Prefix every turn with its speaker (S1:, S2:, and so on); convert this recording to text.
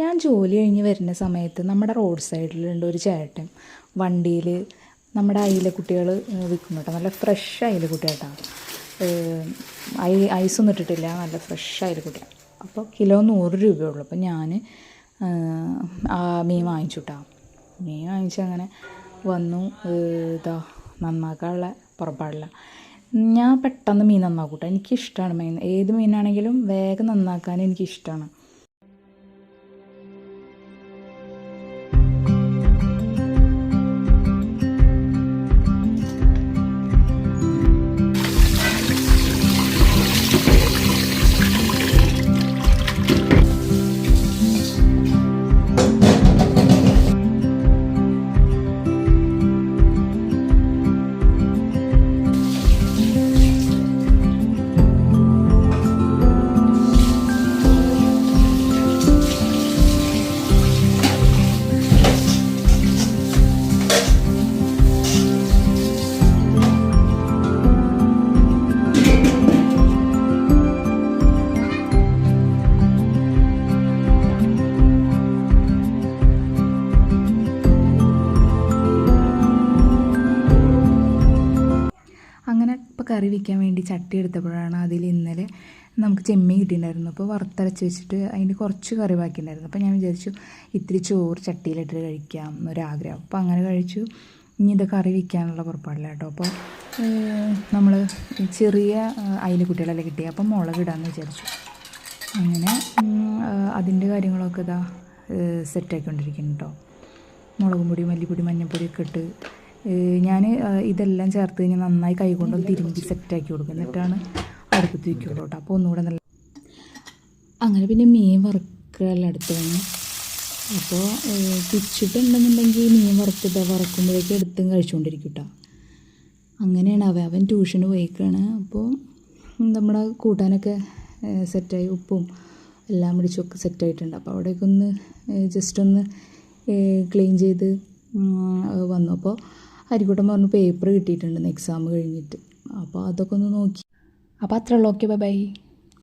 S1: ഞാൻ ജോലി കഴിഞ്ഞ് വരുന്ന സമയത്ത് നമ്മുടെ റോഡ് സൈഡിലുണ്ട് ഒരു ചേട്ടൻ വണ്ടിയിൽ നമ്മുടെ അയിലക്കുട്ടികൾ വിൽക്കുന്നു കേട്ടോ. നല്ല ഫ്രഷ് അയിലക്കുട്ടിയായിട്ടാണ്, ഐസൊന്നും ഇട്ടിട്ടില്ല, നല്ല ഫ്രഷ് അയിലക്കുട്ടിയാണ്. അപ്പോൾ കിലോ 100 രൂപയുള്ളൂ. അപ്പോൾ ഞാൻ മീൻ വാങ്ങിച്ചു കേട്ടോ. മീൻ വാങ്ങിച്ച് അങ്ങനെ വന്നു. ഇതാ നന്നാക്കാനുള്ള പുറപ്പാടില്ല. ഞാൻ പെട്ടെന്ന് മീൻ നന്നാക്കൂട്ടോ. എനിക്കിഷ്ടമാണ് മീൻ, ഏത് മീനാണെങ്കിലും വേഗം നന്നാക്കാൻ എനിക്കിഷ്ടമാണ്. അങ്ങനെ ഇപ്പോൾ കറി വയ്ക്കാൻ വേണ്ടി ചട്ടി എടുത്തപ്പോഴാണ് അതിൽ ഇന്നലെ നമുക്ക് ചെമ്മീൻ കിട്ടിയിട്ടുണ്ടായിരുന്നു. അപ്പോൾ വറുത്തരച്ച് വെച്ചിട്ട് അതിന് കുറച്ച് കറി ബാക്കിയിട്ടുണ്ടായിരുന്നു. അപ്പോൾ ഞാൻ വിചാരിച്ചു ഇത്തിരി ചോറ് ചട്ടിയിലിട്ട് കഴിക്കാം എന്നൊരാഗ്രഹം. അപ്പോൾ അങ്ങനെ കഴിച്ചു. ഇനി ഇത് കറി വയ്ക്കാനുള്ള പുറപ്പാടില്ല കേട്ടോ. അപ്പോൾ നമ്മൾ ചെറിയ അയിലക്കുട്ടികളെല്ലാം കിട്ടി, അപ്പോൾ മുളകിടാമെന്ന് വിചാരിച്ചു. അങ്ങനെ അതിൻ്റെ കാര്യങ്ങളൊക്കെ ഇതാ സെറ്റാക്കിക്കൊണ്ടിരിക്കുന്നു കേട്ടോ. മുളകും പൊടി, മല്ലിപ്പൊടി, മഞ്ഞൾപ്പൊടിയൊക്കെ ഇട്ട് ഞാൻ ഇതെല്ലാം ചേർത്ത് കഴിഞ്ഞാൽ നന്നായി കൈകൊണ്ടൊന്ന് തിരുമ്പി സെറ്റാക്കി കൊടുക്കും. എന്നിട്ടാണ് അടുപ്പത്ത് വയ്ക്കുള്ളൂ കേട്ടോ. അപ്പോൾ ഒന്നുകൂടെ നല്ല. അങ്ങനെ പിന്നെ മീൻ വറുക്കലെല്ലാം അടുത്ത് വന്നു. അപ്പോൾ പിച്ചിട്ടുണ്ടെന്നുണ്ടെങ്കിൽ മീൻ വറുക്കുമ്പോഴേക്കും എടുത്തും കഴിച്ചുകൊണ്ടിരിക്കും കേട്ടോ. അങ്ങനെയാണ് അവൻ ട്യൂഷന് പോയിക്കാണ്. അപ്പോൾ നമ്മുടെ കൂട്ടാനൊക്കെ സെറ്റായി, ഉപ്പും എല്ലാം പിടിച്ചൊക്കെ സെറ്റായിട്ടുണ്ട്. അപ്പോൾ അവിടേക്ക് ഒന്ന് ജസ്റ്റ് ഒന്ന് ക്ലീൻ ചെയ്ത് വന്നു. അപ്പോൾ ഹരിക്കുട്ടൻ പറഞ്ഞു പേപ്പർ കിട്ടിയിട്ടുണ്ടെന്ന് എക്സാം കഴിഞ്ഞിട്ട്. അപ്പോൾ അതൊക്കെ ഒന്ന് നോക്കി. അപ്പോൾ അത്രയുള്ളൂ. Okay, by.